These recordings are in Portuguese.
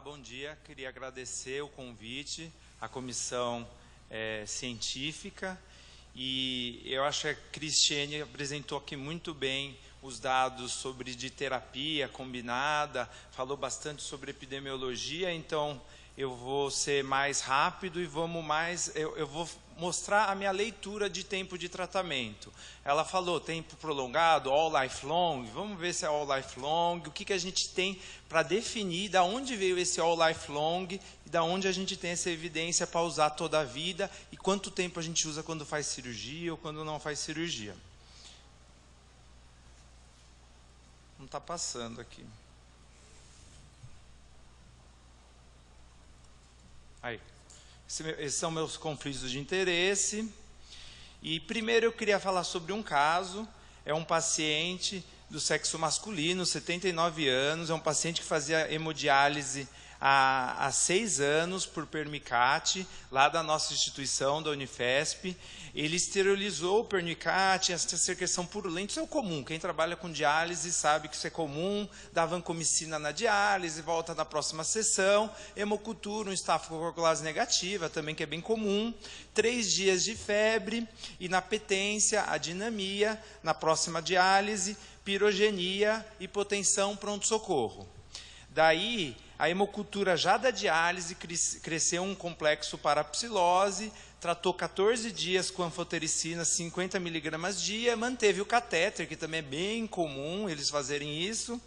Bom dia, queria agradecer o convite, à comissão científica, e eu acho que a Cristiane apresentou aqui muito bem os dados sobre de terapia combinada, falou bastante sobre epidemiologia, então eu vou ser mais rápido e eu vou mostrar a minha leitura de tempo de tratamento. Ela falou tempo prolongado, all lifelong, vamos ver se é all lifelong, o que a gente tem para definir de onde veio esse all lifelong e de onde a gente tem essa evidência para usar toda a vida e quanto tempo a gente usa quando faz cirurgia ou quando não faz cirurgia. Não está passando aqui. Aí. Esses são meus conflitos de interesse. E primeiro eu queria falar sobre um caso. É um paciente do sexo masculino, 79 anos. É um paciente que fazia hemodiálise há 6 anos por pernicate, lá da nossa instituição, da Unifesp. Ele esterilizou o pernicate, essa secreção purulenta, isso é o comum. Quem trabalha com diálise sabe que isso é comum. Dá vancomicina na diálise, volta na próxima sessão. Hemocultura, um estafilococcus negativa, também que é bem comum. 3 dias de febre, inapetência, adinamia, na próxima diálise, pirogenia, hipotensão, pronto-socorro. Daí, a hemocultura já da diálise cresceu um complexo parapsilose, tratou 14 dias com anfotericina 50 mg dia, manteve o catéter, que também é bem comum eles fazerem isso,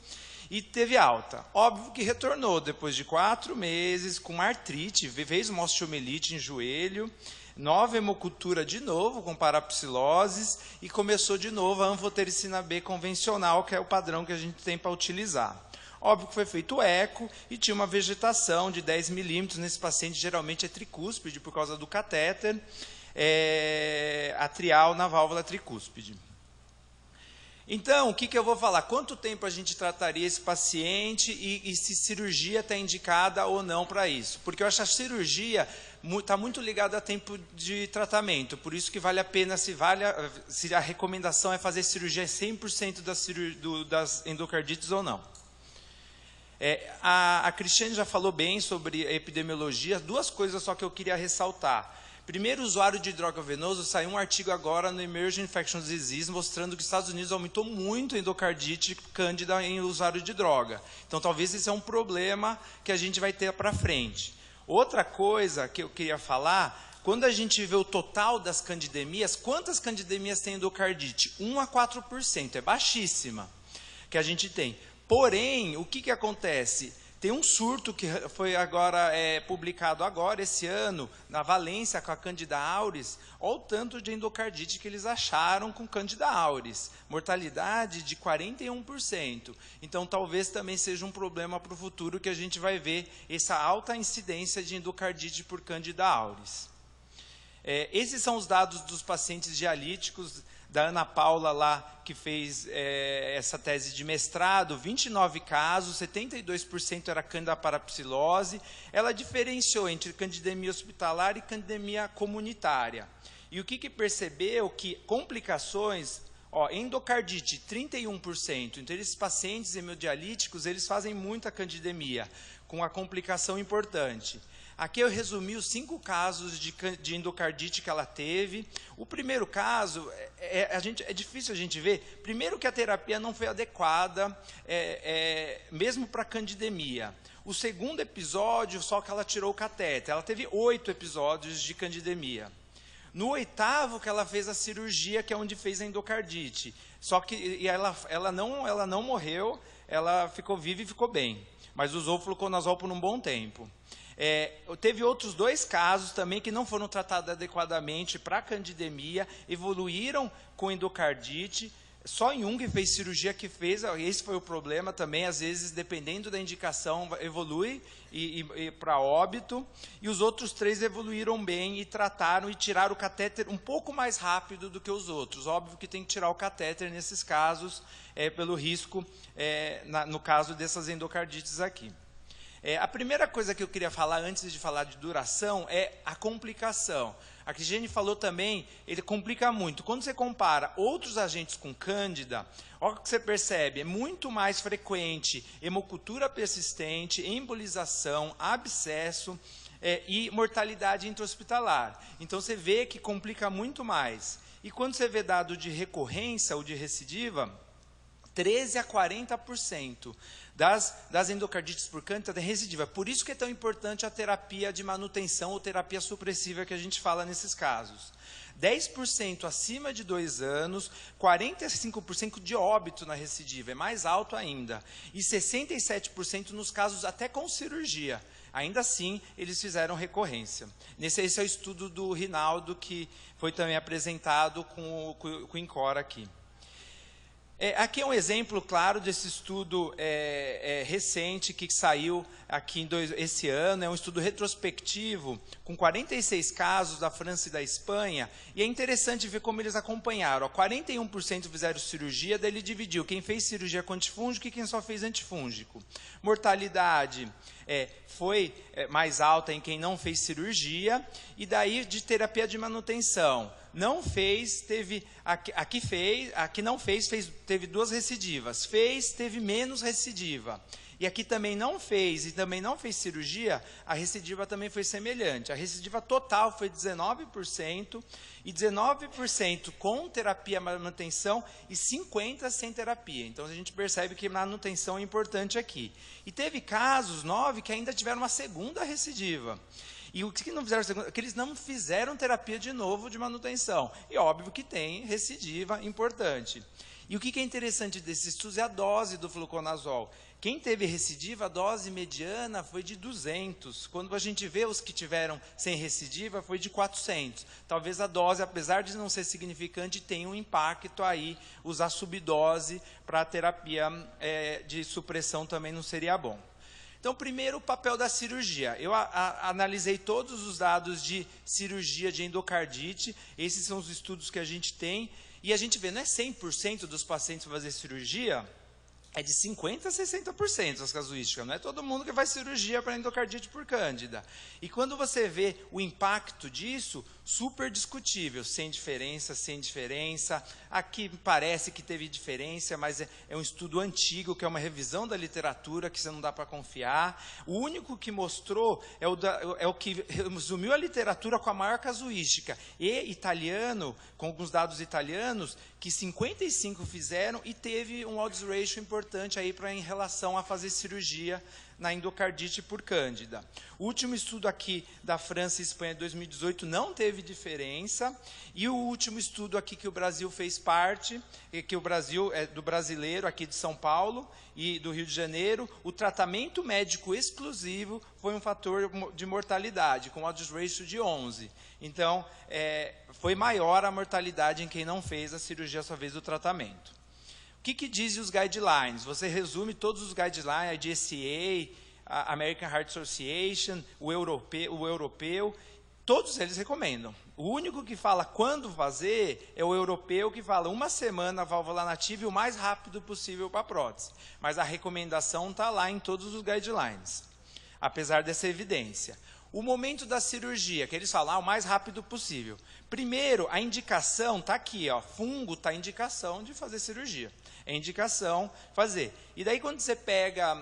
e teve alta. Óbvio que retornou depois de 4 meses com artrite, fez uma osteomielite em joelho, nova hemocultura de novo com parapsiloses e começou de novo a anfotericina B convencional, que é o padrão que a gente tem para utilizar. Óbvio que foi feito eco e tinha uma vegetação de 10 milímetros. Nesse paciente, geralmente é tricúspide, por causa do catéter atrial na válvula tricúspide. Então, o que eu vou falar? Quanto tempo a gente trataria esse paciente e se cirurgia está indicada ou não para isso? Porque eu acho que a cirurgia está muito ligada a tempo de tratamento, por isso que vale a pena, se a recomendação é fazer cirurgia 100% das endocardites ou não. A Cristiane já falou bem sobre a epidemiologia, 2 coisas só que eu queria ressaltar. Primeiro, o usuário de droga venosa, saiu um artigo agora no Emerging Infectious Disease, mostrando que os Estados Unidos aumentou muito a endocardite cândida em usuário de droga. Então, talvez esse é um problema que a gente vai ter para frente. Outra coisa que eu queria falar, quando a gente vê o total das candidemias, quantas candidemias tem endocardite? 1 a 4%, é baixíssima que a gente tem. Porém, o que acontece? Tem um surto que foi agora publicado agora, esse ano, na Valência, com a Candida auris. Olha o tanto de endocardite que eles acharam com Candida auris. Mortalidade de 41%. Então, talvez também seja um problema para o futuro que a gente vai ver essa alta incidência de endocardite por Candida auris. Esses são os dados dos pacientes dialíticos da Ana Paula lá, que fez essa tese de mestrado, 29 casos, 72% era Candida parapsilose. Ela diferenciou entre candidemia hospitalar e candidemia comunitária. E o que percebeu? Que complicações, endocardite, 31%. Então, esses pacientes hemodialíticos, eles fazem muita candidemia, com a complicação importante. Aqui eu resumi os 5 casos de endocardite que ela teve. O primeiro caso, é difícil a gente ver, primeiro que a terapia não foi adequada, mesmo para candidemia. O segundo episódio, só que ela tirou o catéter, ela teve 8 episódios de candidemia. No 8º que ela fez a cirurgia, que é onde fez a endocardite. Só que ela não morreu, ela ficou viva e ficou bem, mas usou fluconazol por um bom tempo. Teve outros 2 casos também que não foram tratados adequadamente para candidemia, evoluíram com endocardite, só em um que fez cirurgia que fez, esse foi o problema também, às vezes, dependendo da indicação, evolui para óbito, e os outros 3 evoluíram bem e trataram e tiraram o catéter um pouco mais rápido do que os outros. Óbvio que tem que tirar o catéter nesses casos, pelo risco, no caso dessas endocardites aqui. A primeira coisa que eu queria falar, antes de falar de duração, é a complicação. A Cristiane falou também, ele complica muito. Quando você compara outros agentes com Cândida, olha o que você percebe, é muito mais frequente hemocultura persistente, embolização, abscesso e mortalidade intra-hospitalar. Então, você vê que complica muito mais. E quando você vê dado de recorrência ou de recidiva, 13% a 40% das endocardites por Cândida é recidiva. Por isso que é tão importante a terapia de manutenção ou terapia supressiva que a gente fala nesses casos. 10% acima de 2 anos, 45% de óbito na recidiva, é mais alto ainda. E 67% nos casos até com cirurgia. Ainda assim, eles fizeram recorrência. Esse é o estudo do Rinaldo, que foi também apresentado com o INCOR aqui. Aqui é um exemplo claro desse estudo recente que saiu aqui esse ano. É um estudo retrospectivo com 46 casos da França e da Espanha. E é interessante ver como eles acompanharam. 41% fizeram cirurgia, daí ele dividiu quem fez cirurgia com antifúngico e quem só fez antifúngico. Mortalidade foi mais alta em quem não fez cirurgia. E daí de terapia de manutenção. Não fez, teve, aqui não fez, teve 2 recidivas. Fez, teve menos recidiva. E aqui também não fez, e também não fez cirurgia, a recidiva também foi semelhante. A recidiva total foi 19%, e 19% com terapia manutenção e 50% sem terapia. Então, a gente percebe que manutenção é importante aqui. E teve casos, 9, que ainda tiveram uma segunda recidiva. E o que não fizeram, que eles não fizeram terapia de novo de manutenção. E óbvio que tem recidiva importante. E o que é interessante desses estudos é a dose do fluconazol. Quem teve recidiva, a dose mediana foi de 200. Quando a gente vê os que tiveram sem recidiva, foi de 400. Talvez a dose, apesar de não ser significante, tenha um impacto aí. Usar subdose para a terapia de supressão também não seria bom. Então, primeiro, o papel da cirurgia. Eu analisei todos os dados de cirurgia de endocardite. Esses são os estudos que a gente tem. E a gente vê, não é 100% dos pacientes fazer cirurgia, é de 50% a 60% as casuísticas. Não é todo mundo que faz cirurgia para endocardite por Cândida. E quando você vê o impacto disso, super discutível, sem diferença, sem diferença. Aqui parece que teve diferença, mas é um estudo antigo, que é uma revisão da literatura, que você não dá para confiar. O único que mostrou é o que resumiu a literatura com a maior casuística. E italiano, com alguns dados italianos, que 55 fizeram e teve um odds ratio importante aí em relação a fazer cirurgia na endocardite por Cândida. O último estudo aqui da França e Espanha de 2018 não teve diferença. E o último estudo aqui que o Brasil fez parte, que o Brasil é do brasileiro aqui de São Paulo e do Rio de Janeiro, o tratamento médico exclusivo foi um fator de mortalidade, com odds ratio de 11. Então, foi maior a mortalidade em quem não fez a cirurgia, só fez o tratamento. O que dizem os guidelines? Você resume todos os guidelines, a DSA, a American Heart Association, o europeu, todos eles recomendam. O único que fala quando fazer é o europeu, que fala 1 semana a válvula nativa e o mais rápido possível para a prótese. Mas a recomendação está lá em todos os guidelines, apesar dessa evidência. O momento da cirurgia, que eles falam o mais rápido possível. Primeiro, a indicação está aqui, fungo está a indicação de fazer cirurgia. É indicação fazer. E daí, quando você pega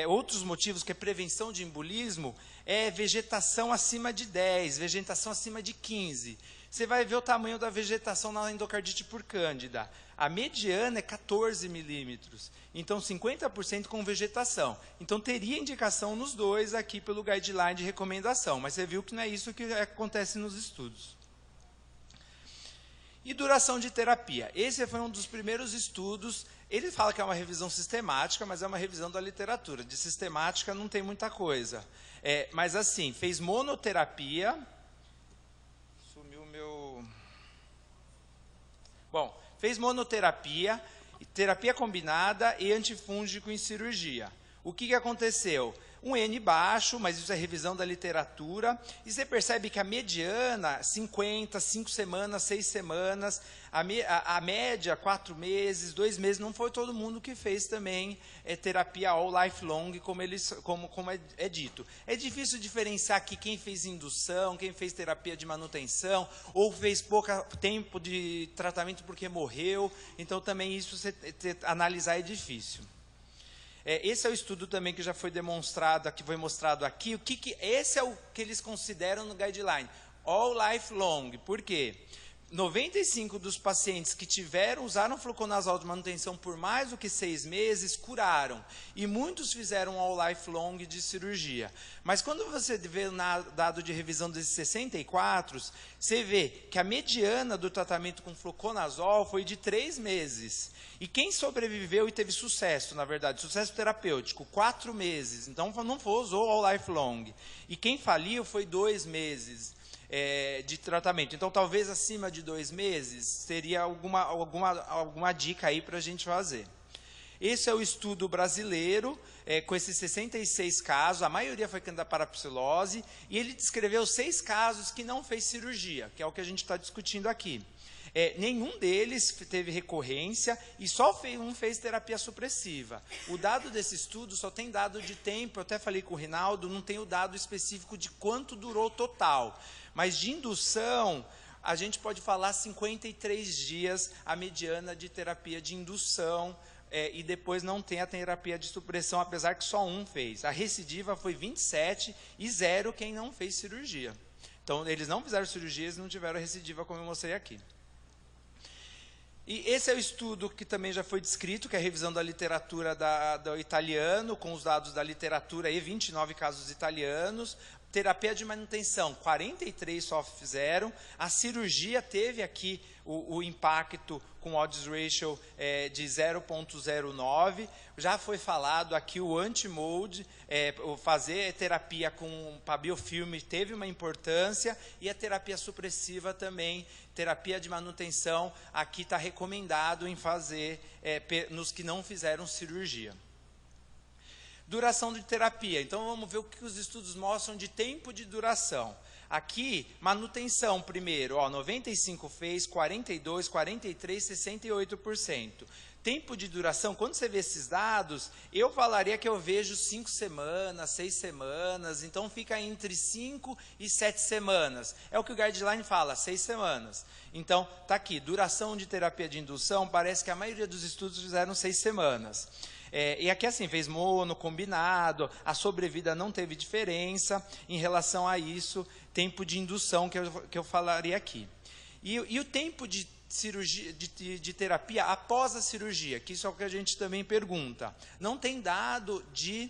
outros motivos, que é prevenção de embolismo, é vegetação acima de 10, vegetação acima de 15. Você vai ver o tamanho da vegetação na endocardite por Cândida. A mediana é 14 milímetros. Então, 50% com vegetação. Então, teria indicação nos dois aqui pelo guideline de recomendação. Mas você viu que não é isso que acontece nos estudos. E duração de terapia. Esse foi um dos primeiros estudos. Ele fala que é uma revisão sistemática, mas é uma revisão da literatura. De sistemática não tem muita coisa. Mas assim, fez monoterapia. Sumiu o meu... Bom, fez monoterapia, terapia combinada e antifúngico em cirurgia. O que aconteceu? Um N baixo, mas isso é revisão da literatura, e você percebe que a mediana, 50, 5 semanas, 6 semanas, a média, 4 meses, 2 meses, não foi todo mundo que fez também terapia all lifelong, como é dito. É difícil diferenciar aqui quem fez indução, quem fez terapia de manutenção, ou fez pouco tempo de tratamento porque morreu, então também isso analisar é difícil. Esse é o estudo também que já foi demonstrado, que foi mostrado aqui. Esse é o que eles consideram no guideline, all lifelong. Por quê? 95% dos pacientes que usaram fluconazol de manutenção por mais do que 6 meses, curaram. E muitos fizeram all lifelong de cirurgia. Mas quando você vê o dado de revisão desses 64, você vê que a mediana do tratamento com fluconazol foi de 3 meses. E quem sobreviveu e teve sucesso, na verdade, sucesso terapêutico, 4 meses. Então, não usou all lifelong. E quem faliu foi 2 meses. De tratamento. Então, talvez acima de 2 meses, seria alguma dica aí para a gente fazer. Esse é o estudo brasileiro, com esses 66 casos, a maioria foi candida parapsilose, e ele descreveu 6 casos que não fez cirurgia, que é o que a gente está discutindo aqui. Nenhum deles teve recorrência e só um fez terapia supressiva. O dado desse estudo só tem dado de tempo, eu até falei com o Rinaldo, não tem o dado específico de quanto durou total. Mas de indução, a gente pode falar 53 dias a mediana de terapia de indução, e depois não tem a terapia de supressão, apesar que só um fez. A recidiva foi 27 e 0 quem não fez cirurgia. Então, eles não fizeram cirurgia, eles não tiveram recidiva, como eu mostrei aqui. E esse é o estudo que também já foi descrito, que é a revisão da literatura do italiano, com os dados da literatura, 29 casos italianos. Terapia de manutenção, 43 só fizeram. A cirurgia teve aqui o impacto com odds ratio de 0,09. Já foi falado aqui o anti-mold, fazer terapia para biofilme teve uma importância, e a terapia supressiva também, terapia de manutenção, aqui está recomendado em fazer nos que não fizeram cirurgia. Duração de terapia. Então, vamos ver o que os estudos mostram de tempo de duração. Aqui, manutenção primeiro, 95 fez, 42, 43, 68%. Tempo de duração, quando você vê esses dados, eu falaria que eu vejo 5 semanas, 6 semanas, então fica entre 5 e 7 semanas. É o que o guideline fala, 6 semanas. Então, está aqui, duração de terapia de indução, parece que a maioria dos estudos fizeram 6 semanas. E aqui assim, fez mono, combinado, a sobrevida não teve diferença em relação a isso, tempo de indução que eu falaria aqui. E o tempo de cirurgia, de terapia após a cirurgia, que isso é o que a gente também pergunta. Não tem dado de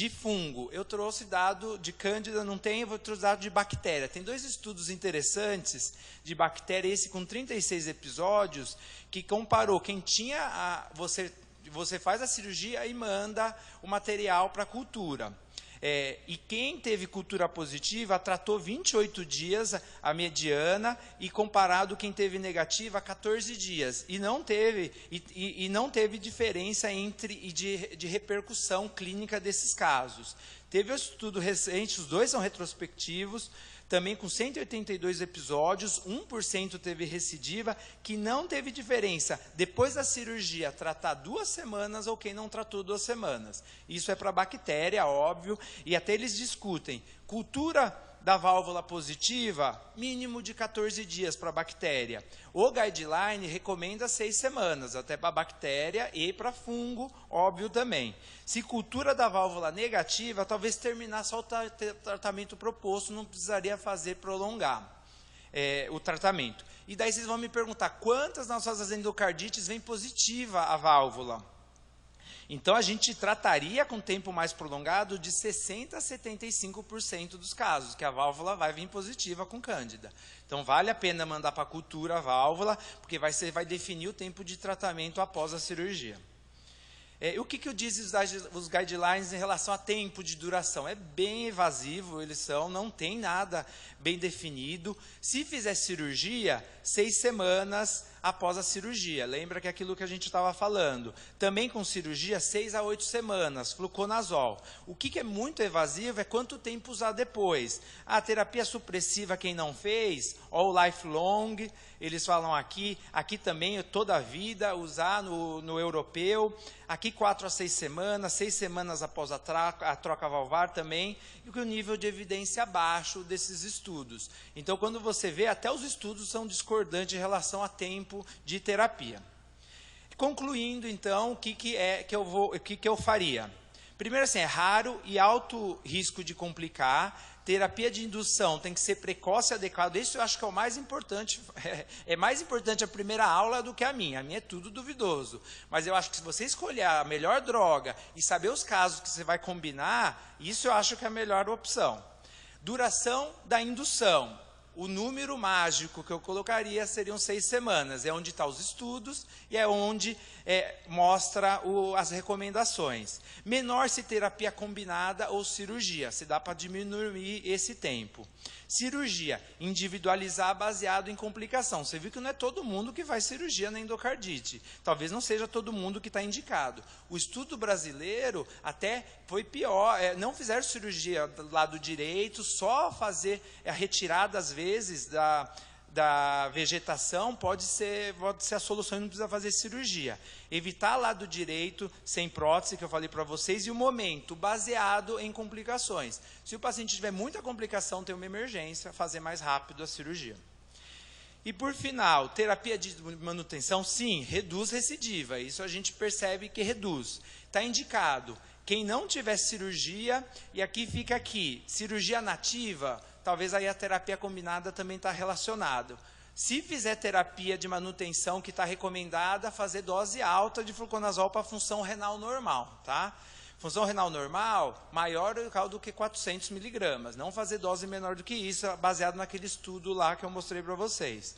fungo. Eu trouxe dado de cândida, não tem, eu trouxe dado de bactéria. Tem 2 estudos interessantes de bactéria, esse com 36 episódios, que comparou quem tinha você faz a cirurgia e manda o material para a cultura. E quem teve cultura positiva tratou 28 dias a mediana, e comparado quem teve negativa 14 dias. E não teve diferença de repercussão clínica desses casos. Teve um estudo recente, os 2 são retrospectivos, também com 182 episódios, 1% teve recidiva, que não teve diferença depois da cirurgia tratar 2 semanas ou quem não tratou 2 semanas. Isso é para bactéria, óbvio, e até eles discutem. Cultura da válvula positiva, mínimo de 14 dias para a bactéria. O guideline recomenda 6 semanas, até para a bactéria e para fungo, óbvio também. Se cultura da válvula negativa, talvez terminar só o tratamento proposto, não precisaria prolongar o tratamento. E daí vocês vão me perguntar, quantas das nossas endocardites vem positiva a válvula? Então, a gente trataria com tempo mais prolongado de 60% a 75% dos casos, que a válvula vai vir positiva com cândida. Então, vale a pena mandar para a cultura a válvula, porque vai definir o tempo de tratamento após a cirurgia. E o que dizem os guidelines em relação a tempo de duração? É bem evasivo, não tem nada bem definido. Se fizer cirurgia, 6 semanas após a cirurgia. Lembra que é aquilo que a gente estava falando. Também com cirurgia, 6 a 8 semanas, fluconazol. O que é muito evasivo é quanto tempo usar depois. A terapia supressiva, quem não fez, all lifelong, eles falam aqui também toda a vida, usar no europeu. Aqui 4 a 6 semanas após a troca valvar também, e com o nível de evidência baixo desses estudos. Então, quando você vê, até os estudos são discordantes em relação a tempo de terapia. Concluindo, então, o que eu faria? Primeiro, assim, é raro e alto risco de complicar. Terapia de indução tem que ser precoce e adequada. Isso eu acho que é o mais importante. É mais importante a primeira aula do que a minha. A minha é tudo duvidoso. Mas eu acho que se você escolher a melhor droga e saber os casos que você vai combinar, isso eu acho que é a melhor opção. Duração da indução. O número mágico que eu colocaria seriam 6 semanas. É onde estão os estudos e é onde mostra as recomendações. Menor se terapia combinada ou cirurgia. Se dá para diminuir esse tempo. Cirurgia, individualizar baseado em complicação. Você viu que não é todo mundo que faz cirurgia na endocardite. Talvez não seja todo mundo que está indicado. O estudo brasileiro até foi pior. Não fizeram cirurgia do lado direito, só fazer a retirada, às vezes, da vegetação pode ser a solução e não precisa fazer cirurgia. Evitar lado direito, sem prótese, que eu falei para vocês, e o momento, baseado em complicações. Se o paciente tiver muita complicação, tem uma emergência, fazer mais rápido a cirurgia. E por final, terapia de manutenção, sim, reduz recidiva. Isso a gente percebe que reduz. Está indicado. Quem não tiver cirurgia, e aqui, cirurgia nativa, talvez aí a terapia combinada também está relacionado. Se fizer terapia de manutenção que está recomendada, fazer dose alta de fluconazol para função renal normal, tá? Função renal normal, maior do que 400 miligramas. Não fazer dose menor do que isso, baseado naquele estudo lá que eu mostrei para vocês.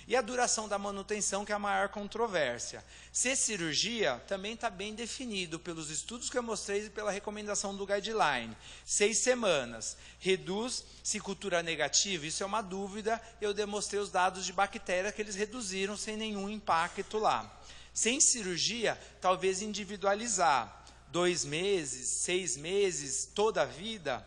E a duração da manutenção, que é a maior controvérsia. Se cirurgia, também está bem definido pelos estudos que eu mostrei e pela recomendação do guideline. 6 semanas. Reduz se cultura negativa, isso é uma dúvida. Eu demonstrei os dados de bactéria que eles reduziram sem nenhum impacto lá. Sem cirurgia, talvez individualizar. 2 meses, 6 meses, toda a vida.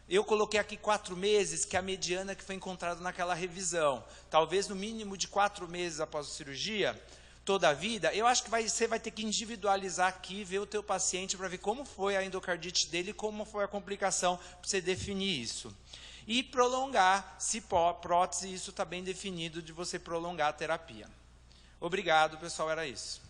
Eu coloquei aqui 4 meses, que é a mediana que foi encontrada naquela revisão. Talvez no mínimo de 4 meses após a cirurgia, toda a vida. Eu acho que você vai ter que individualizar aqui, ver o teu paciente para ver como foi a endocardite dele, como foi a complicação, para você definir isso. E prolongar, se prótese, isso está bem definido de você prolongar a terapia. Obrigado, pessoal, era isso.